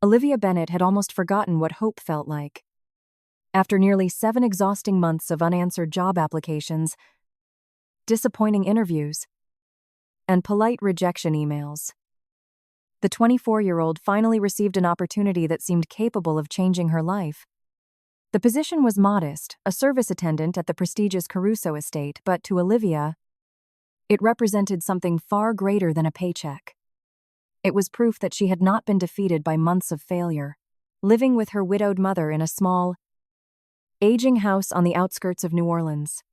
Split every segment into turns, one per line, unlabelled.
Olivia Bennett had almost forgotten what hope felt like. After nearly 7 exhausting months of unanswered job applications, disappointing interviews, and polite rejection emails, the 24-year-old finally received an opportunity that seemed capable of changing her life. The position was modest, a service attendant at the prestigious Caruso estate, but to Olivia, it represented something far greater than a paycheck. It was proof that she had not been defeated by months of failure. Living with her widowed mother in a small, aging house on the outskirts of New Orleans,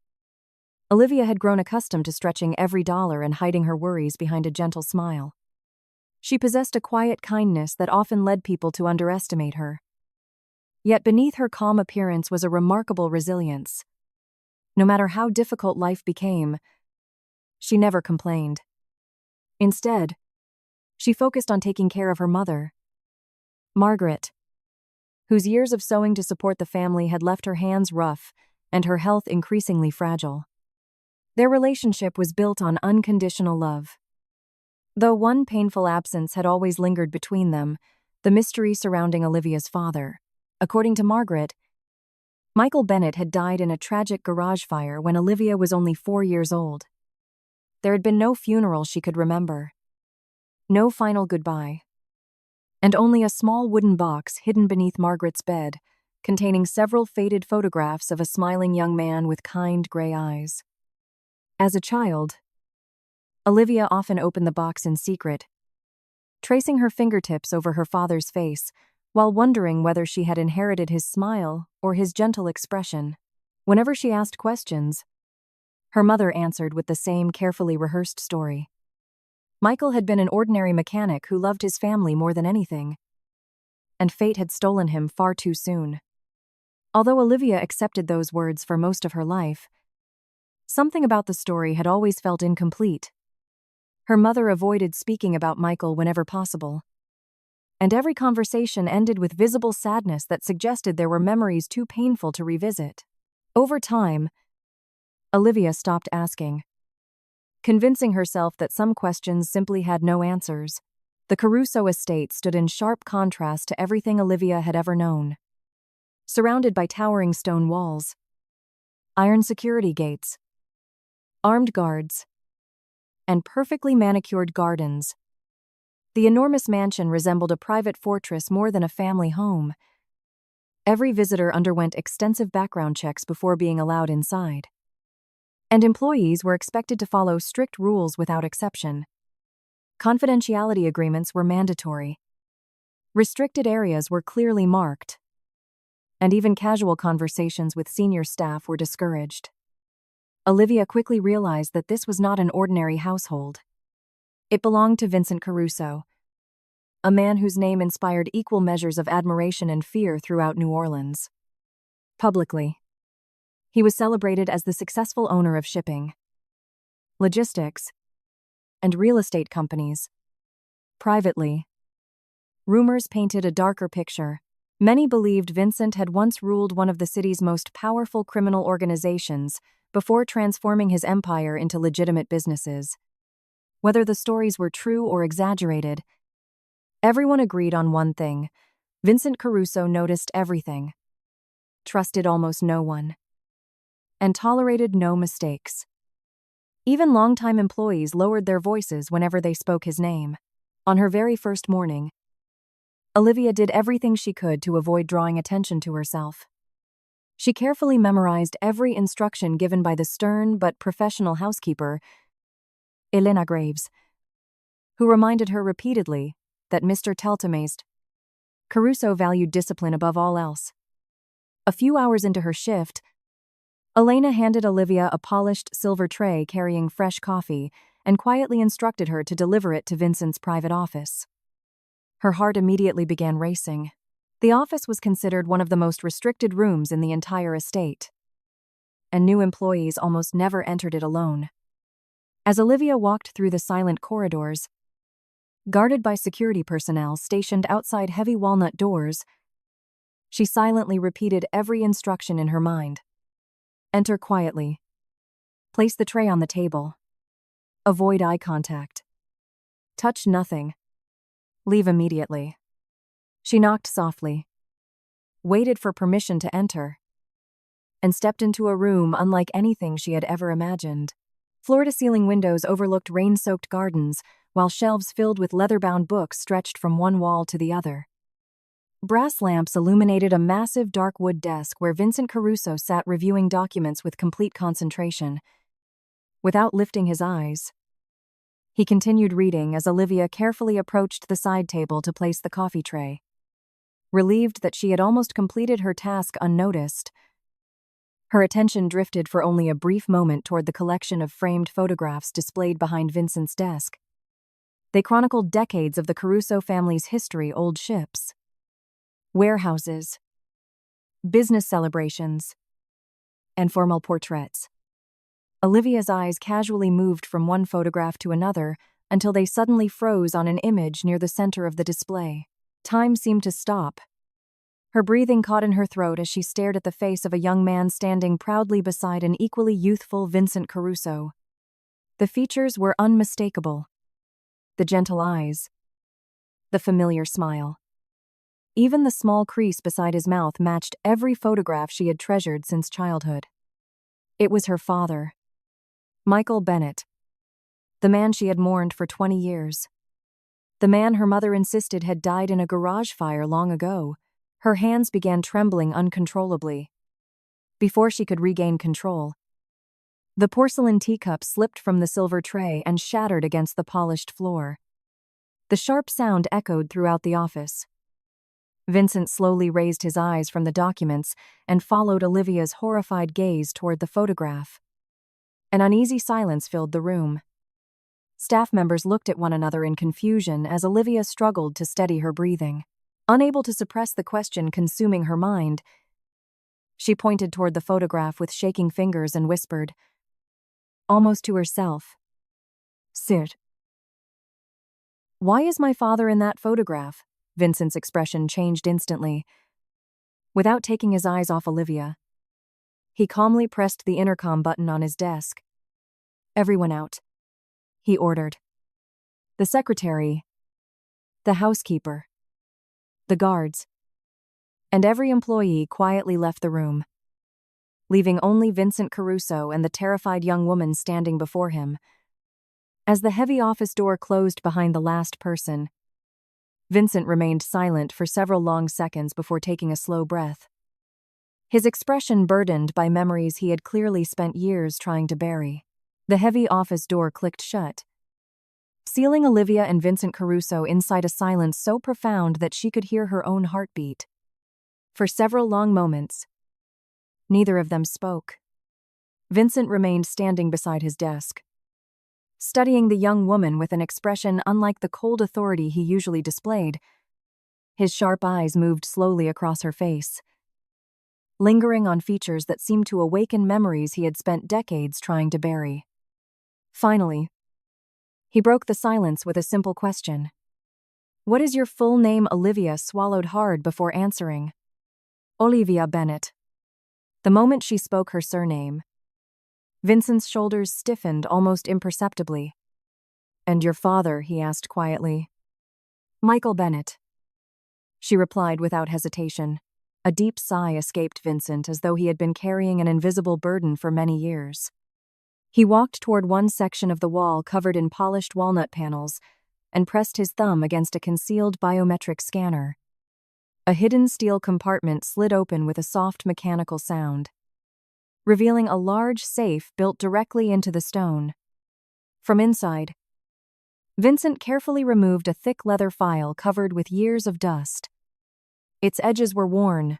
Olivia had grown accustomed to stretching every dollar and hiding her worries behind a gentle smile. She possessed a quiet kindness that often led people to underestimate her. Yet beneath her calm appearance was a remarkable resilience. No matter how difficult life became, she never complained. Instead, she focused on taking care of her mother, Margaret, whose years of sewing to support the family had left her hands rough and her health increasingly fragile. Their relationship was built on unconditional love. Though one painful absence had always lingered between them, the mystery surrounding Olivia's father. According to Margaret, Michael Bennett had died in a tragic garage fire when Olivia was only 4 years old. There had been no funeral she could remember, no final goodbye, and only a small wooden box hidden beneath Margaret's bed, containing several faded photographs of a smiling young man with kind gray eyes. As a child, Olivia often opened the box in secret, tracing her fingertips over her father's face, while wondering whether she had inherited his smile or his gentle expression. Whenever she asked questions, her mother answered with the same carefully rehearsed story. Michael had been an ordinary mechanic who loved his family more than anything, and fate had stolen him far too soon. Although Olivia accepted those words for most of her life, something about the story had always felt incomplete. Her mother avoided speaking about Michael whenever possible, and every conversation ended with visible sadness that suggested there were memories too painful to revisit. Over time, Olivia stopped asking, convincing herself that some questions simply had no answers. The Caruso estate stood in sharp contrast to everything Olivia had ever known. Surrounded by towering stone walls, iron security gates, armed guards, and perfectly manicured gardens, the enormous mansion resembled a private fortress more than a family home. Every visitor underwent extensive background checks before being allowed inside, and employees were expected to follow strict rules without exception. Confidentiality agreements were mandatory. Restricted areas were clearly marked, and even casual conversations with senior staff were discouraged. Olivia quickly realized that this was not an ordinary household. It belonged to Vincent Caruso, a man whose name inspired equal measures of admiration and fear throughout New Orleans. Publicly, he was celebrated as the successful owner of shipping, logistics, and real estate companies. Privately, rumors painted a darker picture. Many believed Vincent had once ruled one of the city's most powerful criminal organizations before transforming his empire into legitimate businesses. Whether the stories were true or exaggerated, everyone agreed on one thing: Vincent Caruso noticed everything, trusted almost no one, and tolerated no mistakes. Even longtime employees lowered their voices whenever they spoke his name. On her very first morning, Olivia did everything she could to avoid drawing attention to herself. She carefully memorized every instruction given by the stern but professional housekeeper, Elena Graves, who reminded her repeatedly that Mr. Teltemest Caruso valued discipline above all else. A few hours into her shift, Elena handed Olivia a polished silver tray carrying fresh coffee and quietly instructed her to deliver it to Vincent's private office. Her heart immediately began racing. The office was considered one of the most restricted rooms in the entire estate, and new employees almost never entered it alone. As Olivia walked through the silent corridors, guarded by security personnel stationed outside heavy walnut doors, she silently repeated every instruction in her mind. Enter quietly. Place the tray on the table. Avoid eye contact. Touch nothing. Leave immediately. She knocked softly, waited for permission to enter, and stepped into a room unlike anything she had ever imagined. Floor-to-ceiling windows overlooked rain-soaked gardens, while shelves filled with leather-bound books stretched from one wall to the other. Brass lamps illuminated a massive dark wood desk where Vincent Caruso sat reviewing documents with complete concentration. Without lifting his eyes, he continued reading as Olivia carefully approached the side table to place the coffee tray. Relieved that she had almost completed her task unnoticed, her attention drifted for only a brief moment toward the collection of framed photographs displayed behind Vincent's desk. They chronicled decades of the Caruso family's history: old ships, warehouses, business celebrations, and formal portraits. Olivia's eyes casually moved from one photograph to another until they suddenly froze on an image near the center of the display. Time seemed to stop. Her breathing caught in her throat as she stared at the face of a young man standing proudly beside an equally youthful Vincent Caruso. The features were unmistakable. The gentle eyes, the familiar smile. Even the small crease beside his mouth matched every photograph she had treasured since childhood. It was her father, Michael Bennett, the man she had mourned for 20 years. The man her mother insisted had died in a garage fire long ago. Her hands began trembling uncontrollably. Before she could regain control, the porcelain teacup slipped from the silver tray and shattered against the polished floor. The sharp sound echoed throughout the office. Vincent slowly raised his eyes from the documents and followed Olivia's horrified gaze toward the photograph. An uneasy silence filled the room. Staff members looked at one another in confusion as Olivia struggled to steady her breathing. Unable to suppress the question consuming her mind, she pointed toward the photograph with shaking fingers and whispered, almost to herself, "Sit." "Why is my father in that photograph?" Vincent's expression changed instantly. Without taking his eyes off Olivia, he calmly pressed the intercom button on his desk. "Everyone out," he ordered. The secretary, the housekeeper, the guards, and every employee quietly left the room, leaving only Vincent Caruso and the terrified young woman standing before him. As the heavy office door closed behind the last person, Vincent remained silent for several long seconds before taking a slow breath. His expression burdened by memories he had clearly spent years trying to bury. The heavy office door clicked shut, sealing Olivia and Vincent Caruso inside a silence so profound that she could hear her own heartbeat. For several long moments, neither of them spoke. Vincent remained standing beside his desk, studying the young woman with an expression unlike the cold authority he usually displayed. His sharp eyes moved slowly across her face, lingering on features that seemed to awaken memories he had spent decades trying to bury. Finally, he broke the silence with a simple question. "What is your full name?" Olivia swallowed hard before answering. "Olivia Bennett." The moment she spoke her surname, Vincent's shoulders stiffened almost imperceptibly. "And your father?" he asked quietly. "Michael Bennett," she replied without hesitation. A deep sigh escaped Vincent, as though he had been carrying an invisible burden for many years. He walked toward one section of the wall covered in polished walnut panels and pressed his thumb against a concealed biometric scanner. A hidden steel compartment slid open with a soft mechanical sound, revealing a large safe built directly into the stone. From inside, Vincent carefully removed a thick leather file covered with years of dust. Its edges were worn,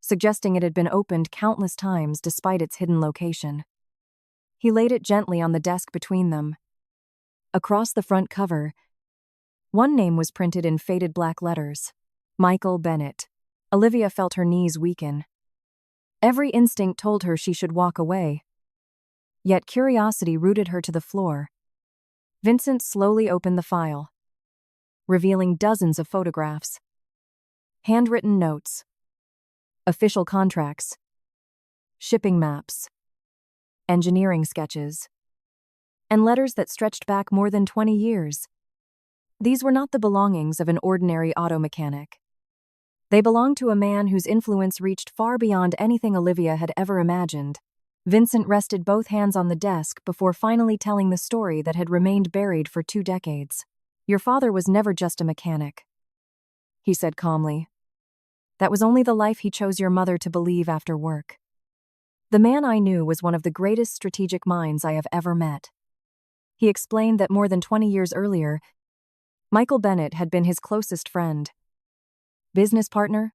suggesting it had been opened countless times despite its hidden location. He laid it gently on the desk between them. Across the front cover, one name was printed in faded black letters: Michael Bennett. Olivia felt her knees weaken. Every instinct told her she should walk away, yet curiosity rooted her to the floor. Vincent slowly opened the file, revealing dozens of photographs, handwritten notes, official contracts, shipping maps, engineering sketches, and letters that stretched back more than 20 years. These were not the belongings of an ordinary auto mechanic. They belonged to a man whose influence reached far beyond anything Olivia had ever imagined. Vincent rested both hands on the desk before finally telling the story that had remained buried for 2 decades. "Your father was never just a mechanic," he said calmly. "That was only the life he chose your mother to believe after work. The man I knew was one of the greatest strategic minds I have ever met." He explained that more than 20 years earlier, Michael Bennett had been his closest friend, business partner,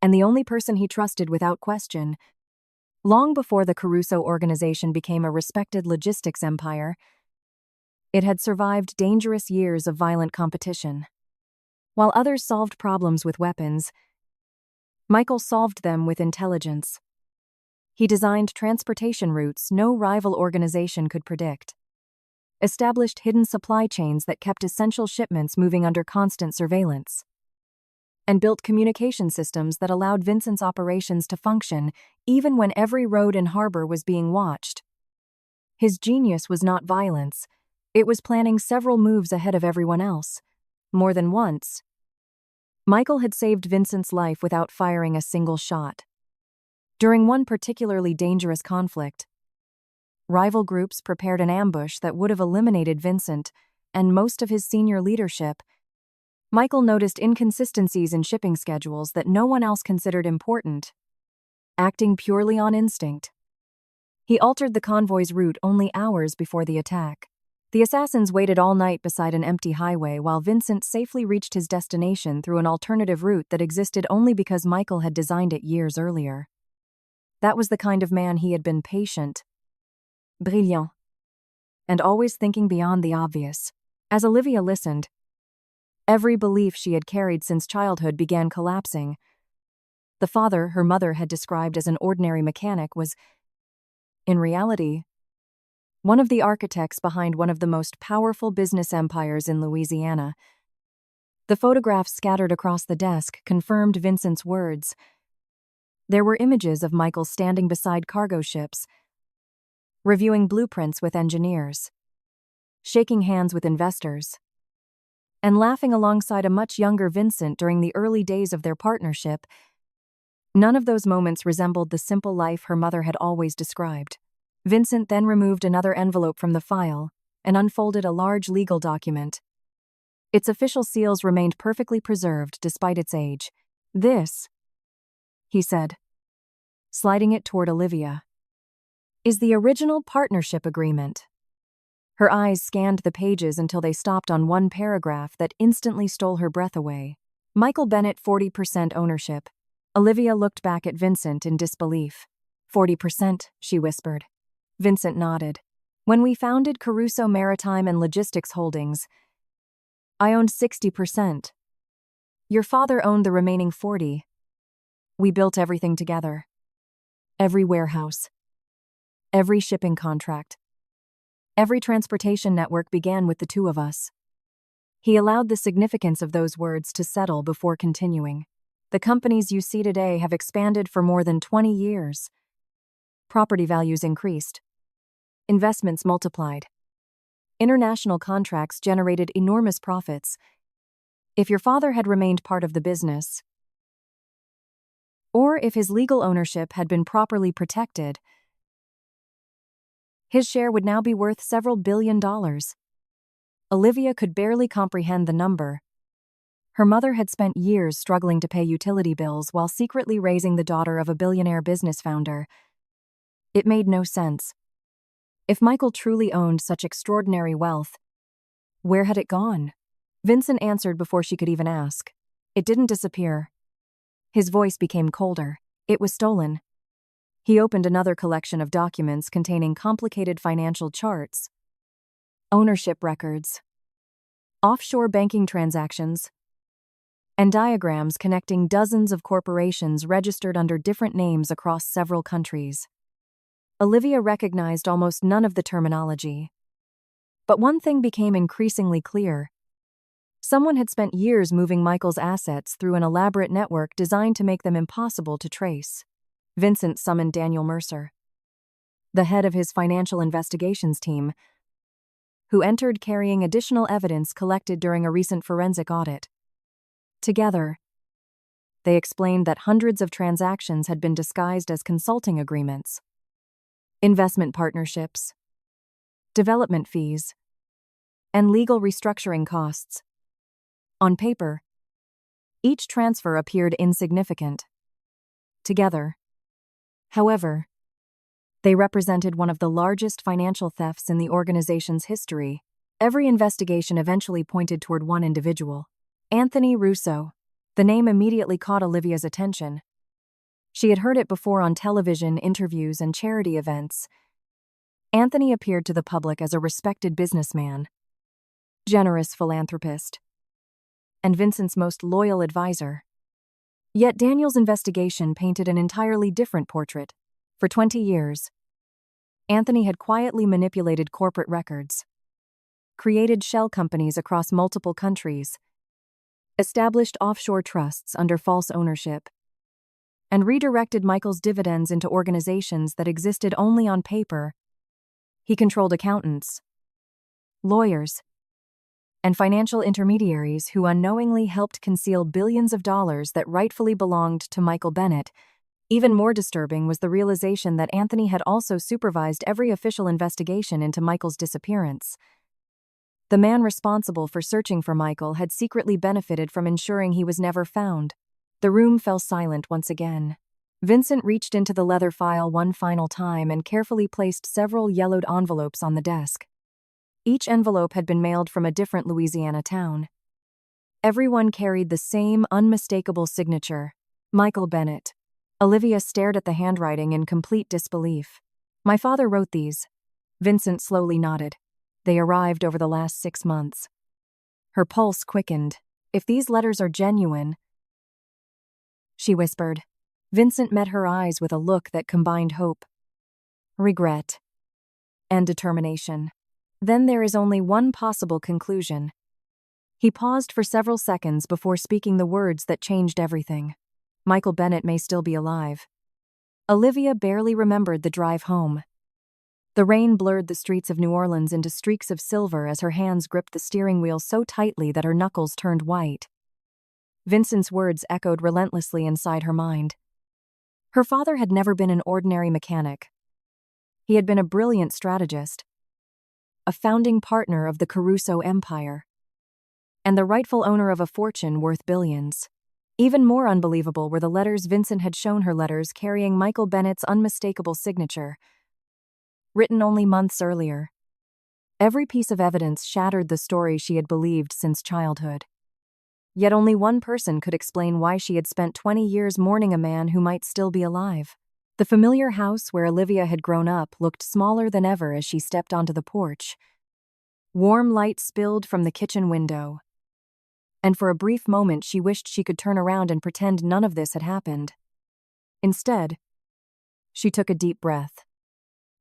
and the only person he trusted without question. Long before the Caruso organization became a respected logistics empire, it had survived dangerous years of violent competition. While others solved problems with weapons, Michael solved them with intelligence. He designed transportation routes no rival organization could predict, established hidden supply chains that kept essential shipments moving under constant surveillance, and built communication systems that allowed Vincent's operations to function even when every road and harbor was being watched. His genius was not violence, it was planning several moves ahead of everyone else. More than once, Michael had saved Vincent's life without firing a single shot. During one particularly dangerous conflict, rival groups prepared an ambush that would have eliminated Vincent and most of his senior leadership. Michael noticed inconsistencies in shipping schedules that no one else considered important. Acting purely on instinct, he altered the convoy's route only hours before the attack. The assassins waited all night beside an empty highway while Vincent safely reached his destination through an alternative route that existed only because Michael had designed it years earlier. That was the kind of man he had been: patient, brilliant, and always thinking beyond the obvious. As Olivia listened, every belief she had carried since childhood began collapsing. The father her mother had described as an ordinary mechanic was, in reality, one of the architects behind one of the most powerful business empires in Louisiana. The photographs scattered across the desk confirmed Vincent's words. There were images of Michael standing beside cargo ships, reviewing blueprints with engineers, shaking hands with investors, and laughing alongside a much younger Vincent during the early days of their partnership. None of those moments resembled the simple life her mother had always described. Vincent then removed another envelope from the file and unfolded a large legal document. Its official seals remained perfectly preserved despite its age. "This," he said, sliding it toward Olivia, "is the original partnership agreement." Her eyes scanned the pages until they stopped on one paragraph that instantly stole her breath away. Michael Bennett 40% ownership. Olivia looked back at Vincent in disbelief. 40%, she whispered. Vincent nodded. "When we founded Caruso Maritime and Logistics Holdings, I owned 60%. Your father owned the remaining 40. We built everything together. Every warehouse, every shipping contract, every transportation network began with the two of us." He allowed the significance of those words to settle before continuing. "The companies you see today have expanded for more than 20 years. Property values increased. Investments multiplied. International contracts generated enormous profits. If your father had remained part of the business, or if his legal ownership had been properly protected, his share would now be worth several $billion." Olivia could barely comprehend the number. Her mother had spent years struggling to pay utility bills while secretly raising the daughter of a billionaire business founder. It made no sense. If Michael truly owned such extraordinary wealth, where had it gone? Vincent answered before she could even ask. "It didn't disappear." His voice became colder. "It was stolen." He opened another collection of documents containing complicated financial charts, ownership records, offshore banking transactions, and diagrams connecting dozens of corporations registered under different names across several countries. Olivia recognized almost none of the terminology. But one thing became increasingly clear. Someone had spent years moving Michael's assets through an elaborate network designed to make them impossible to trace. Vincent summoned Daniel Mercer, the head of his financial investigations team, who entered carrying additional evidence collected during a recent forensic audit. Together, they explained that hundreds of transactions had been disguised as consulting agreements, investment partnerships, development fees, and legal restructuring costs. On paper, each transfer appeared insignificant. Together, however, they represented one of the largest financial thefts in the organization's history. Every investigation eventually pointed toward one individual, Anthony Russo. The name immediately caught Olivia's attention. She had heard it before on television, interviews, and charity events. Anthony appeared to the public as a respected businessman, generous philanthropist, and Vincent's most loyal advisor. Yet Daniel's investigation painted an entirely different portrait. For 20 years, Anthony had quietly manipulated corporate records, created shell companies across multiple countries, established offshore trusts under false ownership, and redirected Michael's dividends into organizations that existed only on paper. He controlled accountants, lawyers, and financial intermediaries who unknowingly helped conceal billions of dollars that rightfully belonged to Michael Bennett. Even more disturbing was the realization that Anthony had also supervised every official investigation into Michael's disappearance. The man responsible for searching for Michael had secretly benefited from ensuring he was never found. The room fell silent once again. Vincent reached into the leather file one final time and carefully placed several yellowed envelopes on the desk. Each envelope had been mailed from a different Louisiana town. Everyone carried the same unmistakable signature, Michael Bennett. Olivia stared at the handwriting in complete disbelief. "My father wrote these." Vincent slowly nodded. "They arrived over the last 6 months." Her pulse quickened. "If these letters are genuine," she whispered. Vincent met her eyes with a look that combined hope, regret, and determination. "Then there is only one possible conclusion." He paused for several seconds before speaking the words that changed everything. "Michael Bennett may still be alive." Olivia barely remembered the drive home. The rain blurred the streets of New Orleans into streaks of silver as her hands gripped the steering wheel so tightly that her knuckles turned white. Vincent's words echoed relentlessly inside her mind. Her father had never been an ordinary mechanic. He had been a brilliant strategist, a founding partner of the Caruso empire, and the rightful owner of a fortune worth billions. Even more unbelievable were the letters Vincent had shown her, letters carrying Michael Bennett's unmistakable signature, written only months earlier. Every piece of evidence shattered the story she had believed since childhood. Yet only one person could explain why she had spent 20 years mourning a man who might still be alive. The familiar house where Olivia had grown up looked smaller than ever as she stepped onto the porch. Warm light spilled from the kitchen window, and for a brief moment she wished she could turn around and pretend none of this had happened. Instead, she took a deep breath,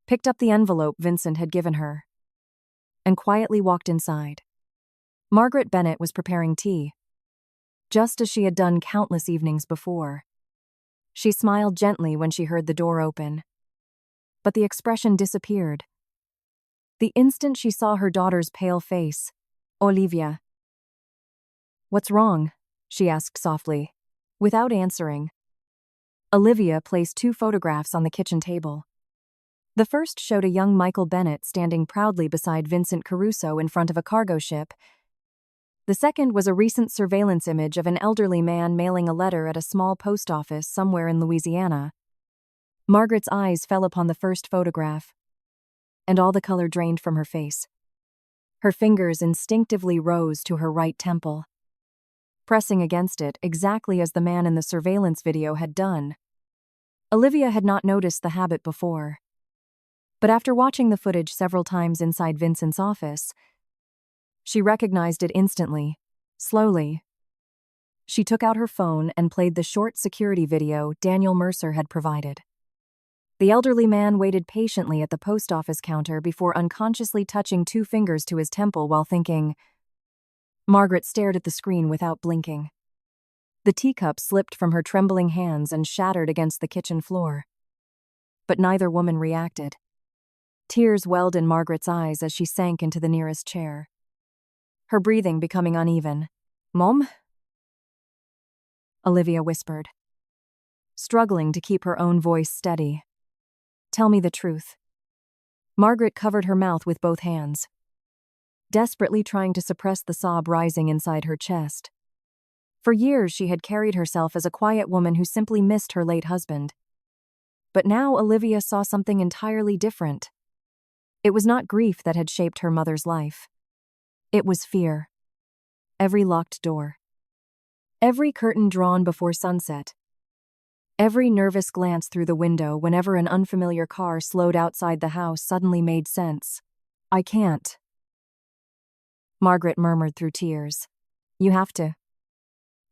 picked up the envelope Vincent had given her, and quietly walked inside. Margaret Bennett was preparing tea, just as she had done countless evenings before. She smiled gently when she heard the door open, but the expression disappeared. The instant she saw her daughter's pale face, "Olivia." "What's wrong?" she asked softly. Without answering, Olivia placed 2 photographs on the kitchen table. The first showed a young Michael Bennett standing proudly beside Vincent Caruso in front of a cargo ship. The second was a recent surveillance image of an elderly man mailing a letter at a small post office somewhere in Louisiana. Margaret's eyes fell upon the first photograph, and all the color drained from her face. Her fingers instinctively rose to her right temple, pressing against it exactly as the man in the surveillance video had done. Olivia had not noticed the habit before, but after watching the footage several times inside Vincent's office, she recognized it instantly. Slowly, she took out her phone and played the short security video Daniel Mercer had provided. The elderly man waited patiently at the post office counter before unconsciously touching 2 fingers to his temple while thinking. Margaret stared at the screen without blinking. The teacup slipped from her trembling hands and shattered against the kitchen floor. But neither woman reacted. Tears welled in Margaret's eyes as she sank into the nearest chair, her breathing becoming uneven. "Mom?" Olivia whispered, struggling to keep her own voice steady. "Tell me the truth." Margaret covered her mouth with both hands, desperately trying to suppress the sob rising inside her chest. For years she had carried herself as a quiet woman who simply missed her late husband. But now Olivia saw something entirely different. It was not grief that had shaped her mother's life. It was fear. Every locked door, every curtain drawn before sunset, every nervous glance through the window whenever an unfamiliar car slowed outside the house suddenly made sense. "I can't," Margaret murmured through tears. "You have to,"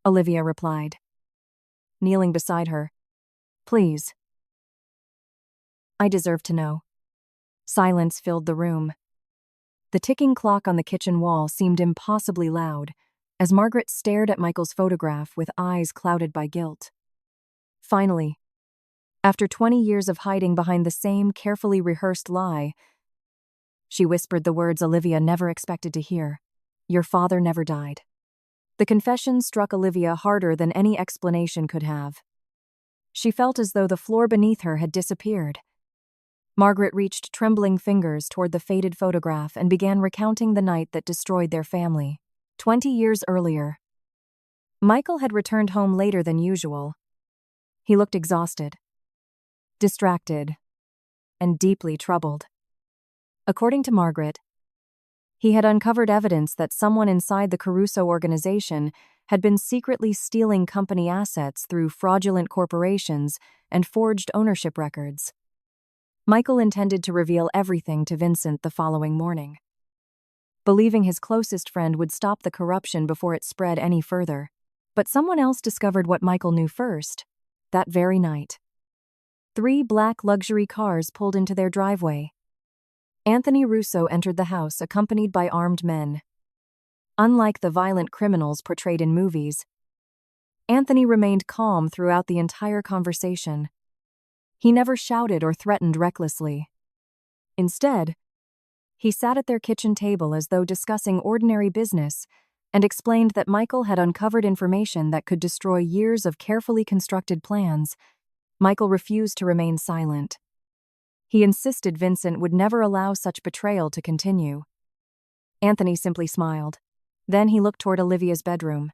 Olivia replied, kneeling beside her. "Please." "I deserve to know." Silence filled the room. The ticking clock on the kitchen wall seemed impossibly loud as Margaret stared at Michael's photograph with eyes clouded by guilt. Finally, after 20 years of hiding behind the same carefully rehearsed lie, she whispered the words Olivia never expected to hear. "Your father never died." The confession struck Olivia harder than any explanation could have. She felt as though the floor beneath her had disappeared. Margaret reached trembling fingers toward the faded photograph and began recounting the night that destroyed their family. 20 years earlier, Michael had returned home later than usual. He looked exhausted, distracted, and deeply troubled. According to Margaret, he had uncovered evidence that someone inside the Caruso organization had been secretly stealing company assets through fraudulent corporations and forged ownership records. Michael intended to reveal everything to Vincent the following morning, believing his closest friend would stop the corruption before it spread any further. But someone else discovered what Michael knew first, that very night. 3 black luxury cars pulled into their driveway. Anthony Russo entered the house accompanied by armed men. Unlike the violent criminals portrayed in movies, Anthony remained calm throughout the entire conversation. He never shouted or threatened recklessly. Instead, he sat at their kitchen table as though discussing ordinary business and explained that Michael had uncovered information that could destroy years of carefully constructed plans. Michael refused to remain silent. He insisted Vincent would never allow such betrayal to continue. Anthony simply smiled. Then he looked toward Olivia's bedroom.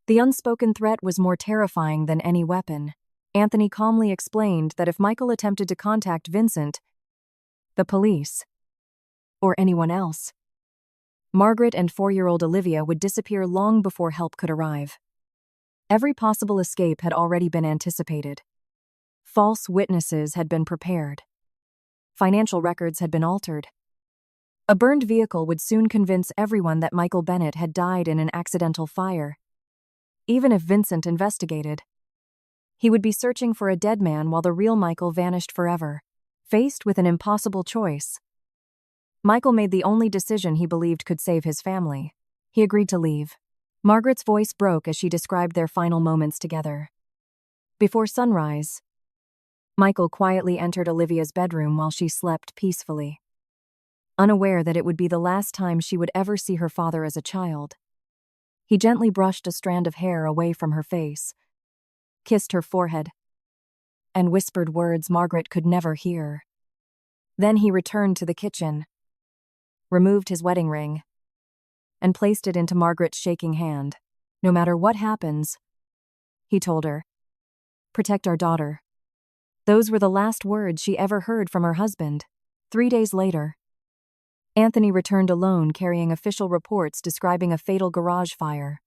The unspoken threat was more terrifying than any weapon. Anthony calmly explained that if Michael attempted to contact Vincent, the police, or anyone else, Margaret and 4-year-old Olivia would disappear long before help could arrive. Every possible escape had already been anticipated. False witnesses had been prepared. Financial records had been altered. A burned vehicle would soon convince everyone that Michael Bennett had died in an accidental fire. Even if Vincent investigated, he would be searching for a dead man while the real Michael vanished forever. Faced with an impossible choice, Michael made the only decision he believed could save his family. He agreed to leave. Margaret's voice broke as she described their final moments together. Before sunrise, Michael quietly entered Olivia's bedroom while she slept peacefully, unaware that it would be the last time she would ever see her father as a child. He gently brushed a strand of hair away from her face, kissed her forehead, and whispered words Margaret could never hear. Then he returned to the kitchen, removed his wedding ring, and placed it into Margaret's shaking hand. "No matter what happens," he told her, "protect our daughter." Those were the last words she ever heard from her husband. 3 days later, Anthony returned alone carrying official reports describing a fatal garage fire.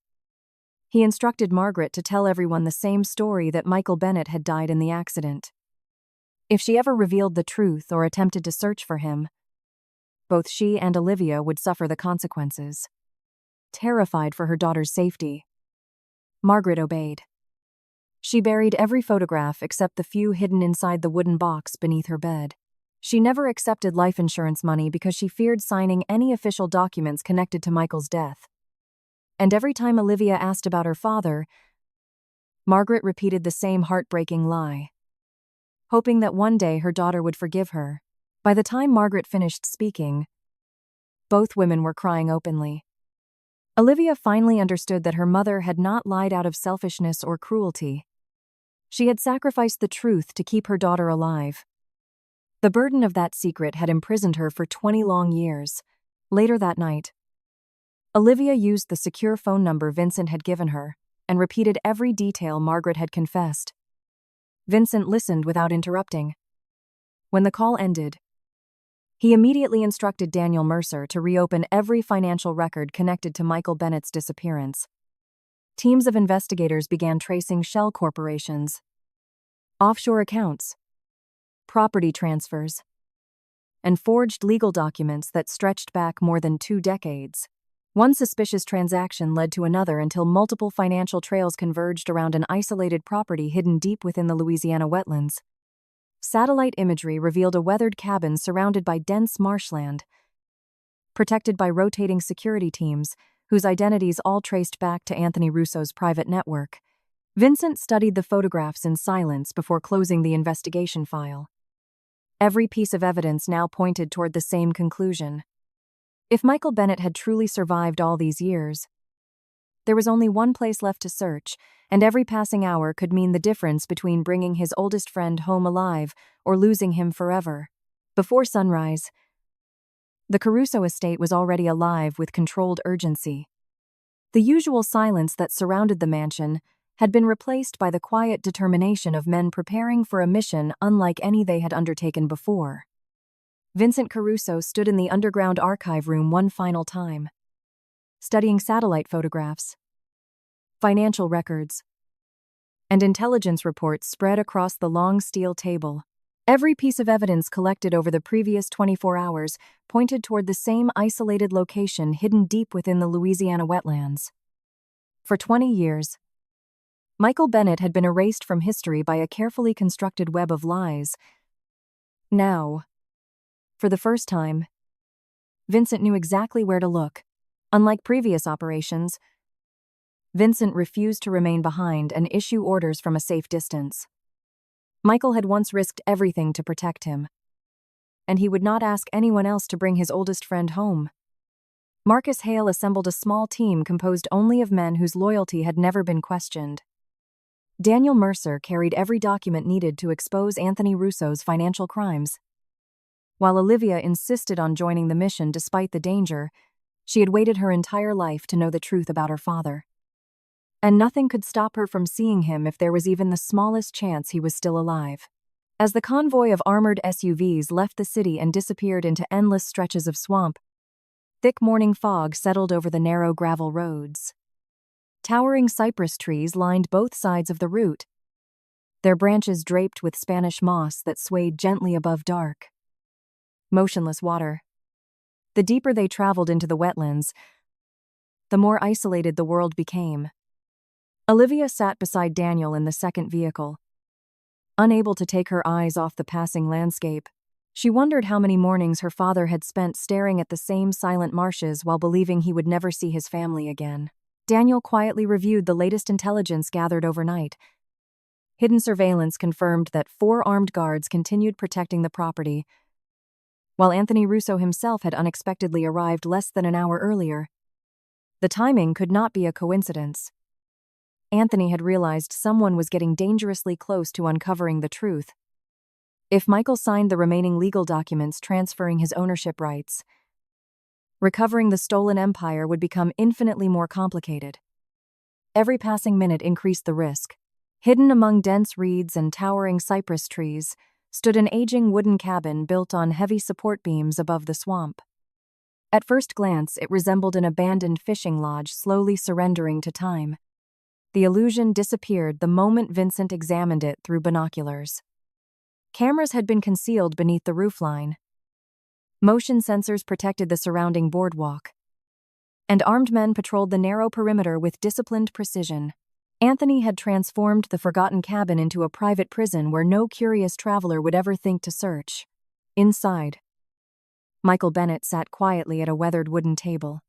He instructed Margaret to tell everyone the same story, that Michael Bennett had died in the accident. If she ever revealed the truth or attempted to search for him, both she and Olivia would suffer the consequences. Terrified for her daughter's safety, Margaret obeyed. She buried every photograph except the few hidden inside the wooden box beneath her bed. She never accepted life insurance money because she feared signing any official documents connected to Michael's death. And every time Olivia asked about her father, Margaret repeated the same heartbreaking lie, hoping that one day her daughter would forgive her. By the time Margaret finished speaking, both women were crying openly. Olivia finally understood that her mother had not lied out of selfishness or cruelty. She had sacrificed the truth to keep her daughter alive. The burden of that secret had imprisoned her for 20 long years. Later that night, Olivia used the secure phone number Vincent had given her and repeated every detail Margaret had confessed. Vincent listened without interrupting. When the call ended, he immediately instructed Daniel Mercer to reopen every financial record connected to Michael Bennett's disappearance. Teams of investigators began tracing shell corporations, offshore accounts, property transfers, and forged legal documents that stretched back more than 2 decades. One suspicious transaction led to another until multiple financial trails converged around an isolated property hidden deep within the Louisiana wetlands. Satellite imagery revealed a weathered cabin surrounded by dense marshland, protected by rotating security teams, whose identities all traced back to Anthony Russo's private network. Vincent studied the photographs in silence before closing the investigation file. Every piece of evidence now pointed toward the same conclusion. If Michael Bennett had truly survived all these years, there was only one place left to search, and every passing hour could mean the difference between bringing his oldest friend home alive or losing him forever. Before sunrise, the Caruso estate was already alive with controlled urgency. The usual silence that surrounded the mansion had been replaced by the quiet determination of men preparing for a mission unlike any they had undertaken before. Vincent Caruso stood in the underground archive room one final time, studying satellite photographs, financial records, and intelligence reports spread across the long steel table. Every piece of evidence collected over the previous 24 hours pointed toward the same isolated location hidden deep within the Louisiana wetlands. For 20 years, Michael Bennett had been erased from history by a carefully constructed web of lies. Now, for the first time, Vincent knew exactly where to look. Unlike previous operations, Vincent refused to remain behind and issue orders from a safe distance. Michael had once risked everything to protect him, and he would not ask anyone else to bring his oldest friend home. Marcus Hale assembled a small team composed only of men whose loyalty had never been questioned. Daniel Mercer carried every document needed to expose Anthony Russo's financial crimes. While Olivia insisted on joining the mission despite the danger, she had waited her entire life to know the truth about her father. And nothing could stop her from seeing him if there was even the smallest chance he was still alive. As the convoy of armored SUVs left the city and disappeared into endless stretches of swamp, thick morning fog settled over the narrow gravel roads. Towering cypress trees lined both sides of the route, their branches draped with Spanish moss that swayed gently above dark, motionless water. The deeper they traveled into the wetlands, the more isolated the world became. Olivia sat beside Daniel in the second vehicle. Unable to take her eyes off the passing landscape, she wondered how many mornings her father had spent staring at the same silent marshes while believing he would never see his family again. Daniel quietly reviewed the latest intelligence gathered overnight. Hidden surveillance confirmed that 4 armed guards continued protecting the property, while Anthony Russo himself had unexpectedly arrived less than an hour earlier. The timing could not be a coincidence. Anthony had realized someone was getting dangerously close to uncovering the truth. If Michael signed the remaining legal documents transferring his ownership rights, recovering the stolen empire would become infinitely more complicated. Every passing minute increased the risk. Hidden among dense reeds and towering cypress trees stood an aging wooden cabin built on heavy support beams above the swamp. At first glance, it resembled an abandoned fishing lodge slowly surrendering to time. The illusion disappeared the moment Vincent examined it through binoculars. Cameras had been concealed beneath the roofline. Motion sensors protected the surrounding boardwalk, and armed men patrolled the narrow perimeter with disciplined precision. Anthony had transformed the forgotten cabin into a private prison where no curious traveler would ever think to search. Inside, Michael Bennett sat quietly at a weathered wooden table.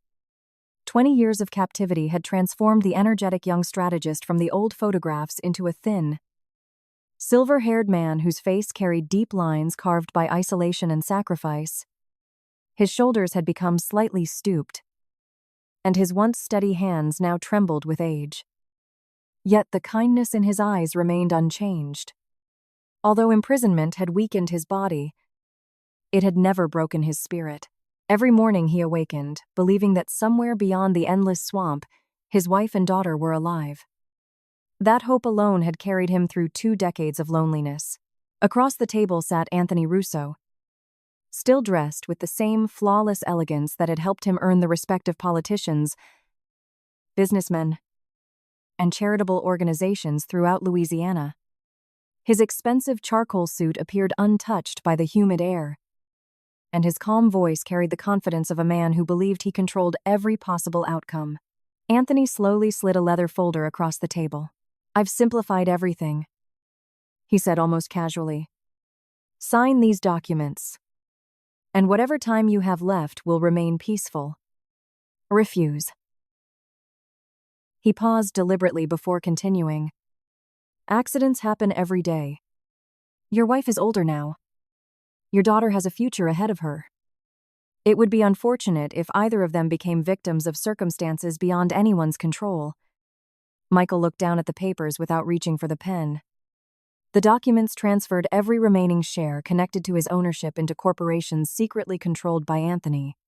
20 years of captivity had transformed the energetic young strategist from the old photographs into a thin, Silver-haired man whose face carried deep lines carved by isolation and sacrifice. His shoulders had become slightly stooped, and his once steady hands now trembled with age. Yet the kindness in his eyes remained unchanged. Although imprisonment had weakened his body, it had never broken his spirit. Every morning he awakened, believing that somewhere beyond the endless swamp, his wife and daughter were alive. That hope alone had carried him through 2 decades of loneliness. Across the table sat Anthony Russo, still dressed with the same flawless elegance that had helped him earn the respect of politicians, businessmen, and charitable organizations throughout Louisiana. His expensive charcoal suit appeared untouched by the humid air, and his calm voice carried the confidence of a man who believed he controlled every possible outcome. Anthony slowly slid a leather folder across the table. "I've simplified everything," he said almost casually. "Sign these documents, and whatever time you have left will remain peaceful. Refuse." He paused deliberately before continuing. "Accidents happen every day. Your wife is older now. Your daughter has a future ahead of her. It would be unfortunate if either of them became victims of circumstances beyond anyone's control." Michael looked down at the papers without reaching for the pen. The documents transferred every remaining share connected to his ownership into corporations secretly controlled by Anthony.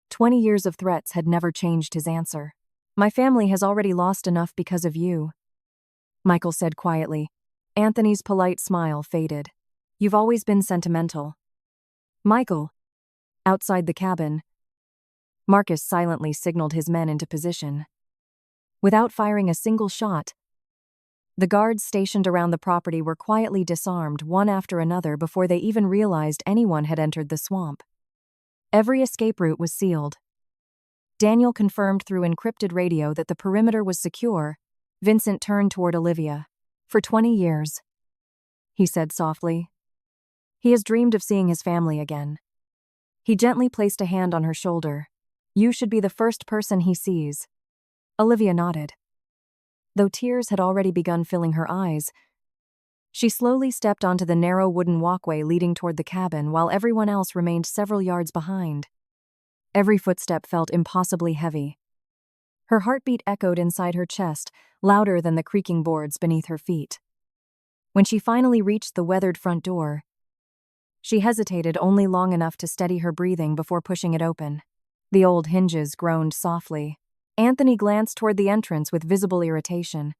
20 years of threats had never changed his answer. "My family has already lost enough because of you," Michael said quietly. Anthony's polite smile faded. "You've always been sentimental." "Michael." Outside the cabin, Marcus silently signaled his men into position. Without firing a single shot, the guards stationed around the property were quietly disarmed one after another before they even realized anyone had entered the swamp. Every escape route was sealed. Daniel confirmed through encrypted radio that the perimeter was secure. Vincent turned toward Olivia. "For 20 years," he said softly, "he has dreamed of seeing his family again." He gently placed a hand on her shoulder. "You should be the first person he sees." Olivia nodded. Though tears had already begun filling her eyes, she slowly stepped onto the narrow wooden walkway leading toward the cabin while everyone else remained several yards behind. Every footstep felt impossibly heavy. Her heartbeat echoed inside her chest, louder than the creaking boards beneath her feet. When she finally reached the weathered front door, she hesitated only long enough to steady her breathing before pushing it open. The old hinges groaned softly. Anthony glanced toward the entrance with visible irritation.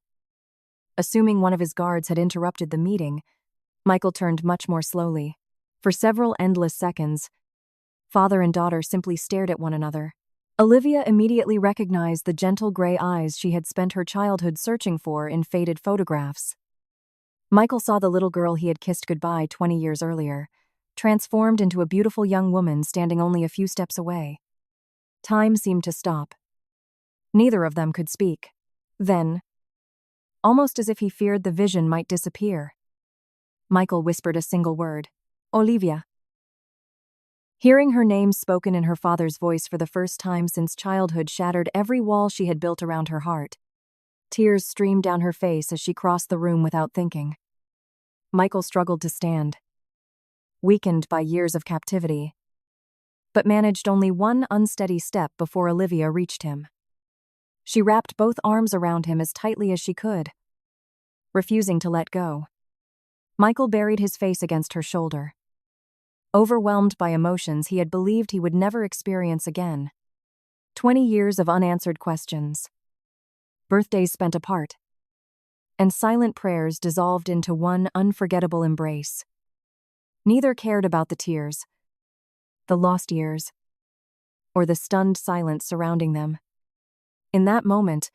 Assuming one of his guards had interrupted the meeting, Michael turned much more slowly. For several endless seconds, father and daughter simply stared at one another. Olivia immediately recognized the gentle gray eyes she had spent her childhood searching for in faded photographs. Michael saw the little girl he had kissed goodbye 20 years earlier, transformed into a beautiful young woman standing only a few steps away. Time seemed to stop. Neither of them could speak. Then, almost as if he feared the vision might disappear, Michael whispered a single word. "Olivia." Hearing her name spoken in her father's voice for the first time since childhood shattered every wall she had built around her heart. Tears streamed down her face as she crossed the room without thinking. Michael struggled to stand, weakened by years of captivity, but managed only one unsteady step before Olivia reached him. She wrapped both arms around him as tightly as she could, refusing to let go. Michael buried his face against her shoulder, overwhelmed by emotions he had believed he would never experience again. 20 years of unanswered questions, birthdays spent apart, and silent prayers dissolved into one unforgettable embrace. Neither cared about the tears, the lost years, or the stunned silence surrounding them. In that moment,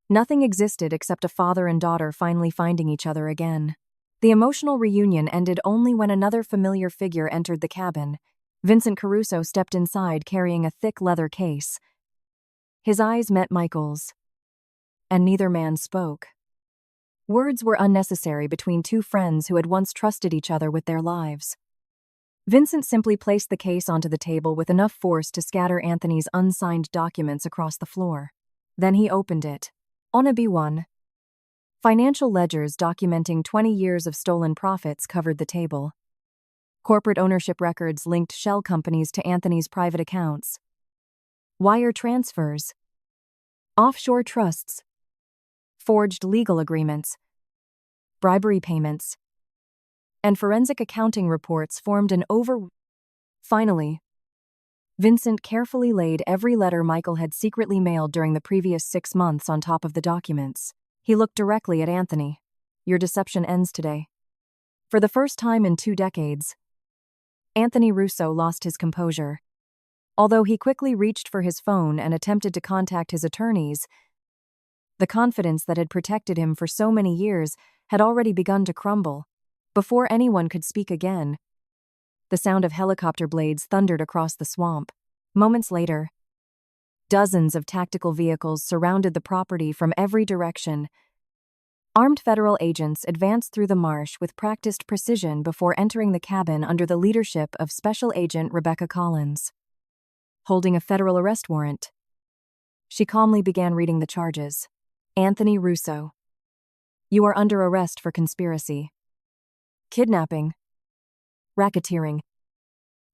nothing existed except a father and daughter finally finding each other again. The emotional reunion ended only when another familiar figure entered the cabin. Vincent Caruso stepped inside carrying a thick leather case. His eyes met Michael's, and neither man spoke. Words were unnecessary between two friends who had once trusted each other with their lives. Vincent simply placed the case onto the table with enough force to scatter Anthony's unsigned documents across the floor. Then he opened it. "Onabi 1. Financial ledgers documenting 20 years of stolen profits covered the table. Corporate ownership records linked shell companies to Anthony's private accounts. Wire transfers, offshore trusts, forged legal agreements, bribery payments, and forensic accounting reports formed an Finally, Vincent carefully laid every letter Michael had secretly mailed during the previous 6 months on top of the documents. He looked directly at Anthony. "Your deception ends today." For the first time in 2 decades, Anthony Russo lost his composure. Although he quickly reached for his phone and attempted to contact his attorneys, the confidence that had protected him for so many years had already begun to crumble. Before anyone could speak again, the sound of helicopter blades thundered across the swamp. Moments later, dozens of tactical vehicles surrounded the property from every direction. Armed federal agents advanced through the marsh with practiced precision before entering the cabin under the leadership of Special Agent Rebecca Collins. Holding a federal arrest warrant, she calmly began reading the charges. "Anthony Russo, you are under arrest for conspiracy, kidnapping, racketeering,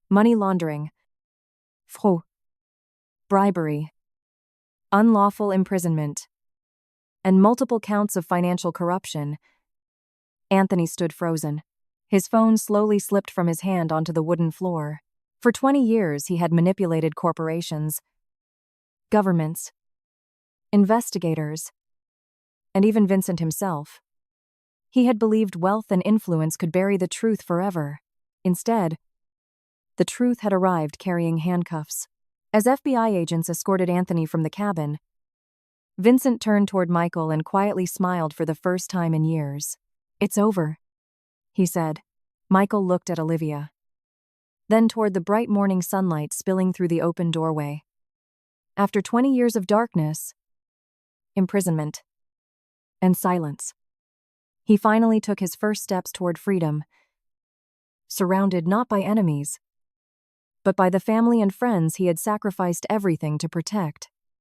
money laundering, fraude, bribery, unlawful imprisonment, and multiple counts of financial corruption." Anthony stood frozen. His phone slowly slipped from his hand onto the wooden floor. For 20 years, he had manipulated corporations, governments, investigators, and even Vincent himself. He had believed wealth and influence could bury the truth forever. Instead, the truth had arrived carrying handcuffs. As FBI agents escorted Anthony from the cabin, Vincent turned toward Michael and quietly smiled for the first time in years. "It's over," he said. Michael looked at Olivia, then toward the bright morning sunlight spilling through the open doorway. After 20 years of darkness, imprisonment, and silence, he finally took his first steps toward freedom, surrounded not by enemies, but by the family and friends he had sacrificed everything to protect.